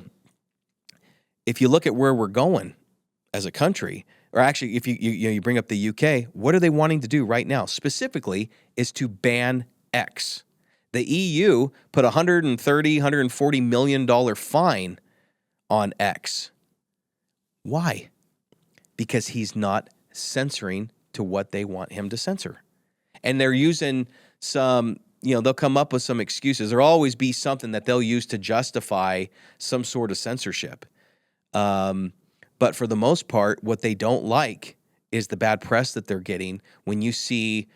if you look at where we're going as a country, or actually if you bring up the UK, what are they wanting to do right now specifically is to ban X. The EU put $130, $140 million fine on X. Why? Because he's not censoring to what they want him to censor. And they're using some, they'll come up with some excuses. There'll always be something that they'll use to justify some sort of censorship. But for the most part, what they don't like is the bad press that they're getting when you see,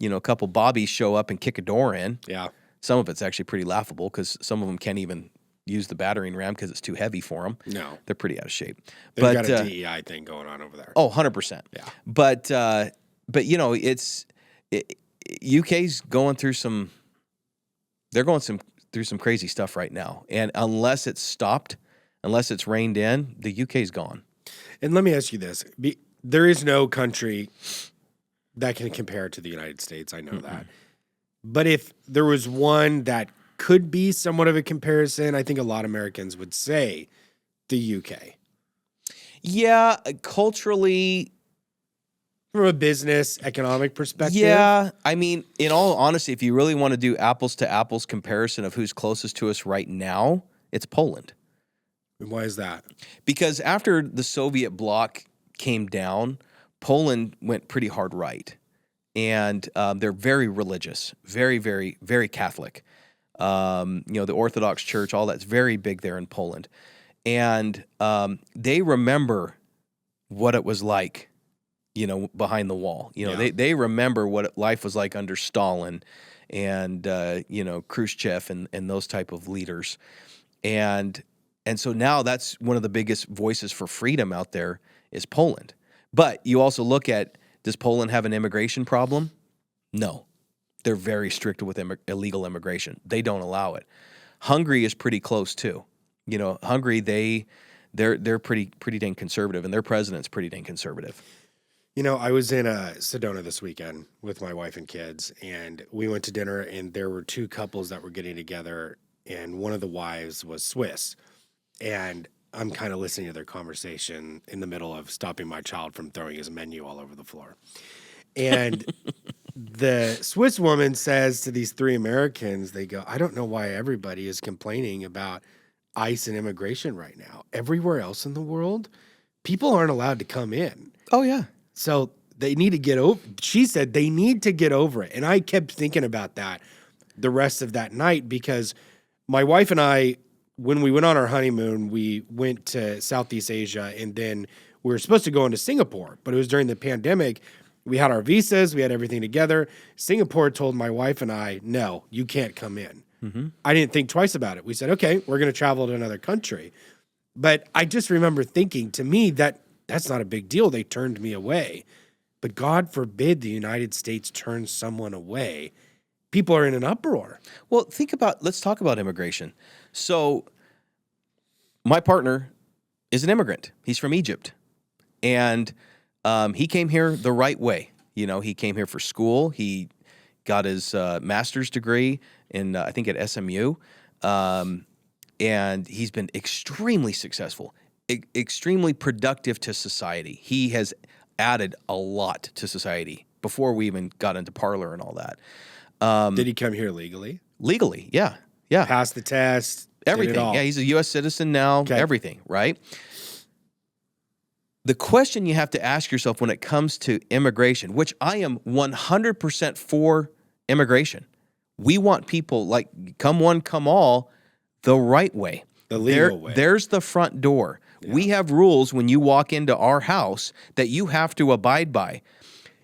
a couple bobbies show up and kick a door in. Yeah. Some of it's actually pretty laughable because some of them can't even use the battering ram because it's too heavy for them. No. They're pretty out of shape. They've got a DEI thing going on over there. Oh, 100%. Yeah. But UK's going through through some crazy stuff right now. And unless it's stopped, unless it's reined in, the UK's gone. And let me ask you this. There is no country that can compare to the United States. I know that. But if there was one that could be somewhat of a comparison, I think a lot of Americans would say the UK. Yeah, culturally. From a business, economic perspective. Yeah, I mean, in all honesty, if you really want to do apples to apples comparison of who's closest to us right now, it's Poland. And why is that? Because after the Soviet bloc came down, Poland went pretty hard right. And they're very religious, very, very, very Catholic. The Orthodox Church, all that's very big there in Poland. And they remember what it was like, behind the wall. They remember what life was like under Stalin and, Khrushchev and those type of leaders. And so now that's one of the biggest voices for freedom out there is Poland. But you also look at, does Poland have an immigration problem? No. They're very strict with illegal immigration. They don't allow it. Hungary is pretty close too. Hungary, they're pretty dang conservative, and their president's pretty dang conservative. I was in Sedona this weekend with my wife and kids, and we went to dinner, and there were two couples that were getting together, and one of the wives was Swiss. And I'm kind of listening to their conversation in the middle of stopping my child from throwing his menu all over the floor. And the Swiss woman says to these three Americans, they go, I don't know why everybody is complaining about ICE and immigration right now. Everywhere else in the world, people aren't allowed to come in. Oh, yeah. So they need to get over, she said they need to get over it. And I kept thinking about that the rest of that night because my wife and I, when we went on our honeymoon, we went to Southeast Asia, and then we were supposed to go into Singapore, but it was during the pandemic. We had our visas, we had everything together. Singapore told my wife and I, no, you can't come in. Mm-hmm. I didn't think twice about it. We said, okay, we're going to travel to another country. But I just remember thinking, to me, that's not a big deal. They turned me away. But God forbid the United States turns someone away. People are in an uproar. Well, let's talk about immigration. So my partner is an immigrant. He's from Egypt. And he came here the right way. He came here for school. He got his master's degree in, I think, at SMU. And he's been extremely successful, extremely productive to society. He has added a lot to society before we even got into Parler and all that. Did he come here legally? Legally, yeah. Yeah. Pass the test. Everything. Yeah, he's a U.S. citizen now. Okay. Everything, right? The question you have to ask yourself when it comes to immigration, which I am 100% for immigration. We want people like come one, come all, the right way. The legal way. There's the front door. Yeah. We have rules when you walk into our house that you have to abide by.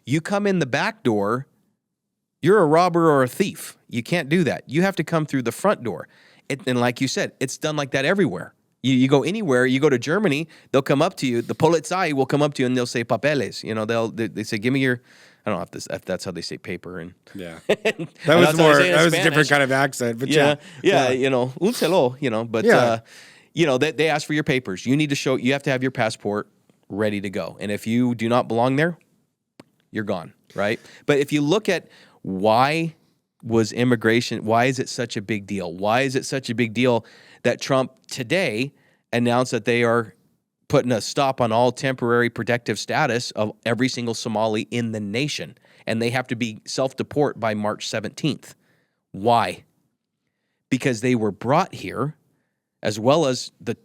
You come in the back door, you're a robber or a thief. You can't do that. You have to come through the front door. And like you said, it's done like that everywhere. You go anywhere, you go to Germany, they'll come up to you, the Polizei will come up to you and they'll say papeles. They say, give me your, I don't know if that's how they say paper. And Yeah. and That was that's how they say it in that was a different Spanish. kind of accent, but Yeah, yeah. you know, un hello, you know, but Yeah. they ask for your papers. You have to have your passport ready to go. And if you do not belong there, you're gone, right? But if you look at why is it such a big deal? Why is it such a big deal that Trump today announced that they are putting a stop on all temporary protective status of every single Somali in the nation, and they have to be self-deport by March 17th. Why? Because they were brought here, as well as the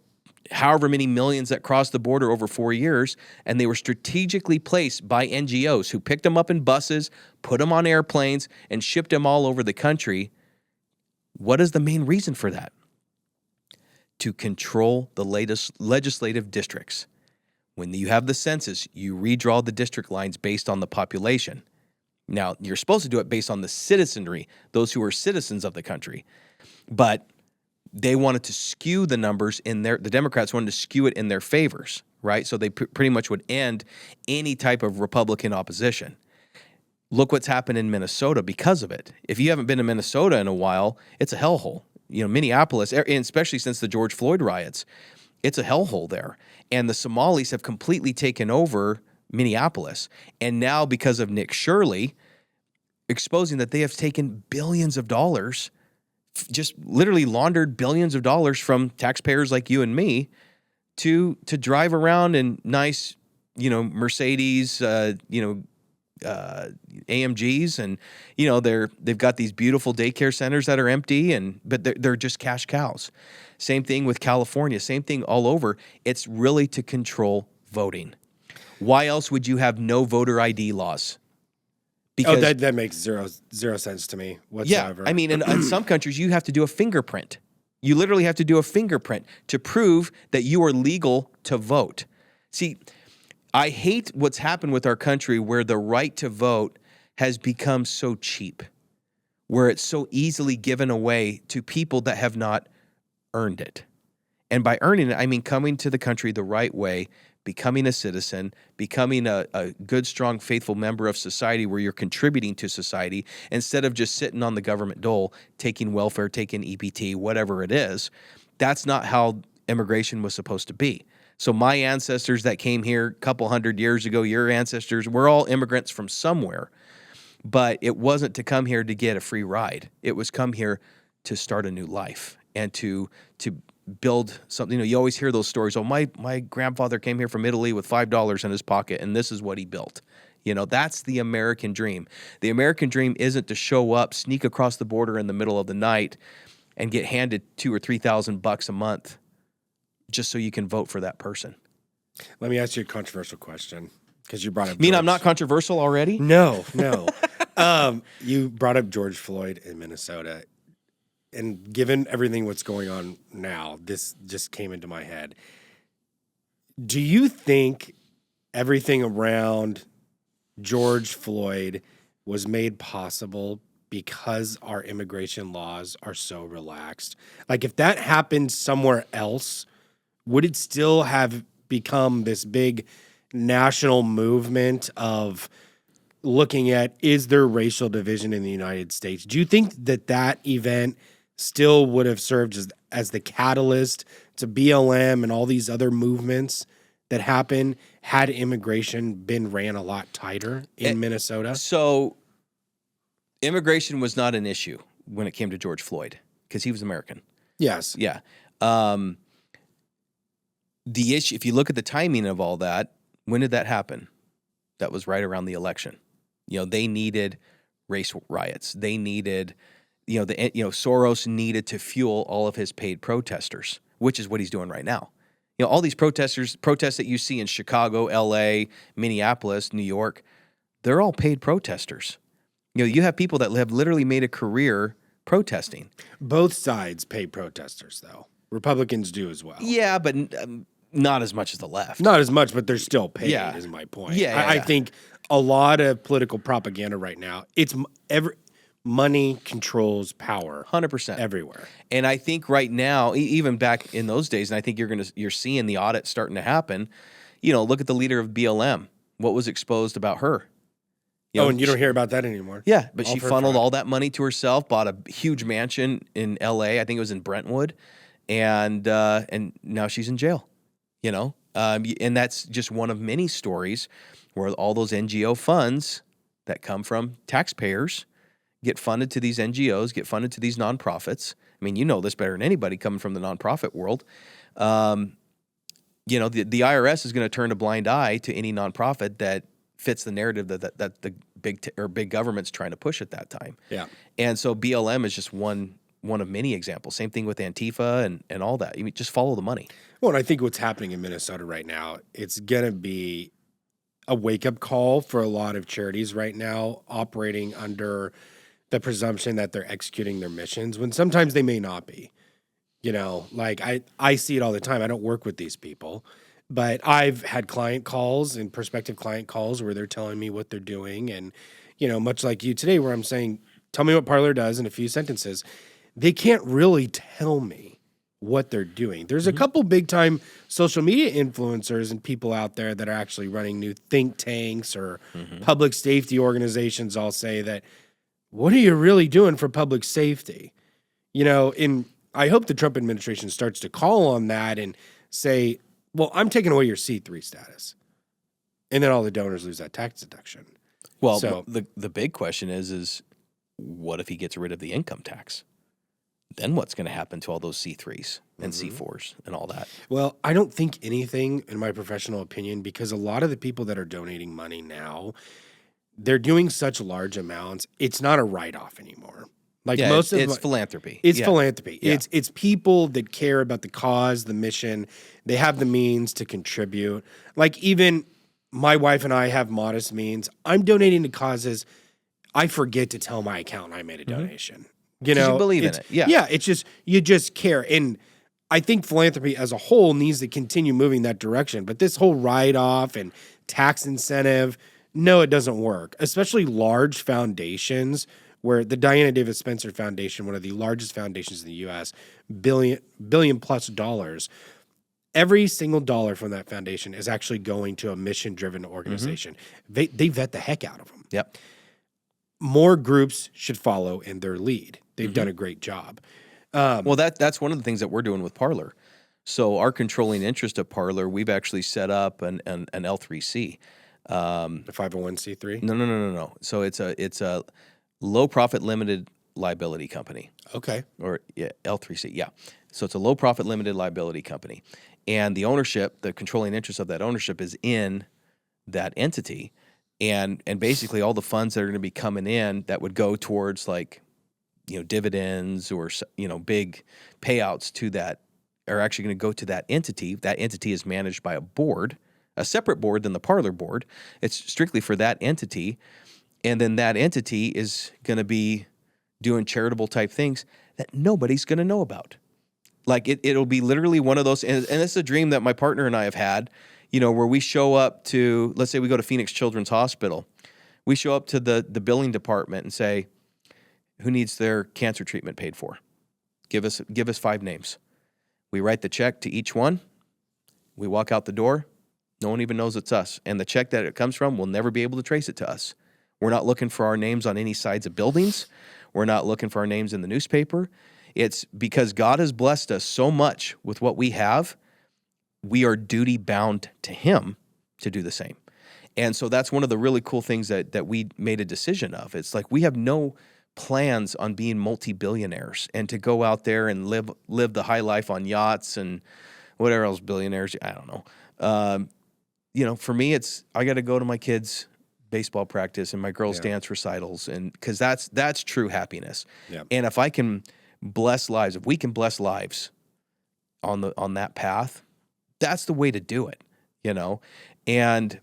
however many millions that crossed the border over 4 years, and they were strategically placed by NGOs who picked them up in buses, put them on airplanes, and shipped them all over the country. What is the main reason for that? To control the latest legislative districts. When you have the census, you redraw the district lines based on the population. Now, you're supposed to do it based on the citizenry, those who are citizens of the country. But they wanted to skew the numbers the Democrats wanted to skew it in their favors, right? So they pretty much would end any type of Republican opposition. Look what's happened in Minnesota because of it. If you haven't been to Minnesota in a while, it's a hellhole. You know, Minneapolis, and especially since the George Floyd riots, it's a hellhole there. And the Somalis have completely taken over Minneapolis. And now, because of Nick Shirley exposing that they have taken billions of dollars, just literally laundered billions of dollars from taxpayers like you and me to drive around in nice, you know, Mercedes, AMGs, and you know they've got these beautiful daycare centers that are empty, but they're just cash cows. Same thing with California, same thing all over. It's really to control voting. Why else would you have no voter ID laws? Because that makes zero sense to me whatsoever. Yeah, I mean, in some countries you have to do a fingerprint. You literally have to do a fingerprint to prove that you are legal to vote. See, I hate what's happened with our country where the right to vote has become so cheap, where it's so easily given away to people that have not earned it. And by earning it, I mean coming to the country the right way, becoming a citizen, becoming a good, strong, faithful member of society where you're contributing to society instead of just sitting on the government dole, taking welfare, taking EPT, whatever it is. That's not how immigration was supposed to be. So my ancestors that came here a couple hundred years ago, your ancestors, we're all immigrants from somewhere. But it wasn't to come here to get a free ride. It was come here to start a new life and to build something. You know, you always hear those stories. Oh, my grandfather came here from Italy with $5 in his pocket, and this is what he built. You know, that's the American dream. The American dream isn't to show up, sneak across the border in the middle of the night, and get handed $2,000 or $3,000 a month just so you can vote for that person. Let me ask you a controversial question because you brought up. You mean I'm not controversial already? No. You brought up George Floyd in Minnesota. And given everything what's going on now, this just came into my head. Do you think everything around George Floyd was made possible because our immigration laws are so relaxed? Like, if that happened somewhere else, would it still have become this big national movement of looking at, is there racial division in the United States? Do you think that event still would have served as the catalyst to BLM and all these other movements that happened had immigration been ran a lot tighter in Minnesota? So immigration was not an issue when it came to George Floyd because he was American. Yes. Yeah. The issue, if you look at the timing of all that, when did that happen? That was right around the election. You know, they needed race riots. They needed, Soros needed to fuel all of his paid protesters, which is what he's doing right now. You know, all these protests that you see in Chicago, LA, Minneapolis, New York, they're all paid protesters. You know, you have people that have literally made a career protesting. Both sides pay protesters, though. Republicans do as well. Yeah, but not as much as the left. Not as much, but they're still paid, is my point. I think a lot of political propaganda right now, money controls power. 100%. Everywhere. And I think right now, even back in those days, and I think you're seeing the audit starting to happen, you know, look at the leader of BLM. What was exposed about her? And you don't hear about that anymore. Yeah, but All she for funneled fraud. all that money to herself, bought a huge mansion in L.A. I think it was in Brentwood, and now she's in jail. And that's just one of many stories where all those NGO funds that come from taxpayers get funded to these NGOs, get funded to these nonprofits. I mean, you know this better than anybody coming from the nonprofit world. The IRS is going to turn a blind eye to any nonprofit that fits the narrative that the big government's trying to push at that time. Yeah. And so BLM is just one of many examples. Same thing with Antifa and all that. Just follow the money. Well, and I think what's happening in Minnesota right now, it's going to be a wake-up call for a lot of charities right now operating under the presumption that they're executing their missions when sometimes they may not be. I see it all the time. I don't work with these people, but I've had client calls and prospective client calls where they're telling me what they're doing. And, much like you today, where I'm saying, tell me what Parler does in a few sentences. They can't really tell me what they're doing. There's a couple big time social media influencers and people out there that are actually running new think tanks or public safety organizations. I'll say that, what are you really doing for public safety? I hope the Trump administration starts to call on that and say, well, I'm taking away your C3 status. And then all the donors lose that tax deduction. Well, so, the big question is what if he gets rid of the income tax? Then what's going to happen to all those C3s and C4s and all that? Well, I don't think anything, in my professional opinion, because a lot of the people that are donating money now, they're doing such large amounts, it's not a write-off anymore. It's philanthropy. It's philanthropy. Yeah. It's people that care about the cause, the mission. They have the means to contribute. Like even my wife and I have modest means. I'm donating to causes. I forget to tell my accountant I made a donation. You believe in it. Yeah. Yeah. It's just, you just care. And I think philanthropy as a whole needs to continue moving that direction. But this whole write-off and tax incentive, no, it doesn't work. Especially large foundations, where the Diana Davis Spencer Foundation, one of the largest foundations in the U.S., billion plus dollars, every single dollar from that foundation is actually going to a mission-driven organization. They vet the heck out of them. Yep. More groups should follow in their lead. They've done a great job. Well, that's one of the things that we're doing with Parler. So our controlling interest of Parler, we've actually set up an L3C. The 501c3? No. So it's a low profit limited liability company. Okay. Or L3C, yeah. So it's a low profit limited liability company. And the ownership, the controlling interest of that ownership is in that entity. And basically all the funds that are going to be coming in that would go towards dividends or, big payouts to that are actually going to go to that entity. That entity is managed by a board, a separate board than the Parler board. It's strictly for that entity. And then that entity is going to be doing charitable type things that nobody's going to know about. Like it'll be literally one of those, and it's a dream that my partner and I have had, where we show up to, let's say we go to Phoenix Children's Hospital. We show up to the billing department and say, who needs their cancer treatment paid for? Give us 5 names. We write the check to each one. We walk out the door. No one even knows it's us. And the check that it comes from, we'll never be able to trace it to us. We're not looking for our names on any sides of buildings. We're not looking for our names in the newspaper. It's because God has blessed us so much with what we have, we are duty bound to Him to do the same. And so that's one of the really cool things that we made a decision of. It's like we have no plans on being multi-billionaires and to go out there and live the high life on yachts and whatever else billionaires, I don't know. For me, it's I got to go to my kids' baseball practice and my girls' dance recitals, and because that's true happiness. Yeah. And if I can bless lives, if we can bless lives on that path, that's the way to do it, And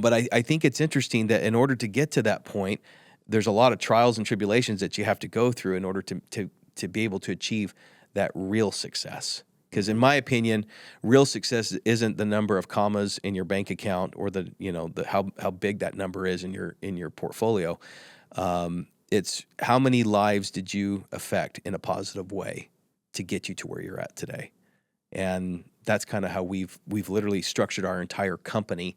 but I think it's interesting that in order to get to that point, there's a lot of trials and tribulations that you have to go through in order to be able to achieve that real success. Because in my opinion, real success isn't the number of commas in your bank account or the how big that number is in your portfolio. It's how many lives did you affect in a positive way to get you to where you're at today. And that's kind of how we've literally structured our entire company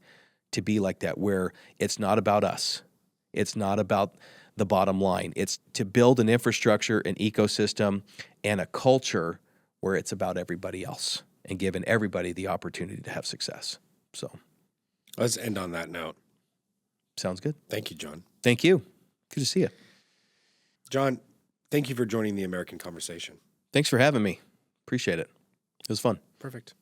to be like that, where it's not about us. It's not about the bottom line. It's to build an infrastructure, an ecosystem, and a culture where it's about everybody else and giving everybody the opportunity to have success. So Let's end on that note. sounds good. Thank you, Jon. Thank you. Good to see you. Jon, thank you for joining the American Conversation. Thanks for having me. Appreciate it. It was fun. Perfect.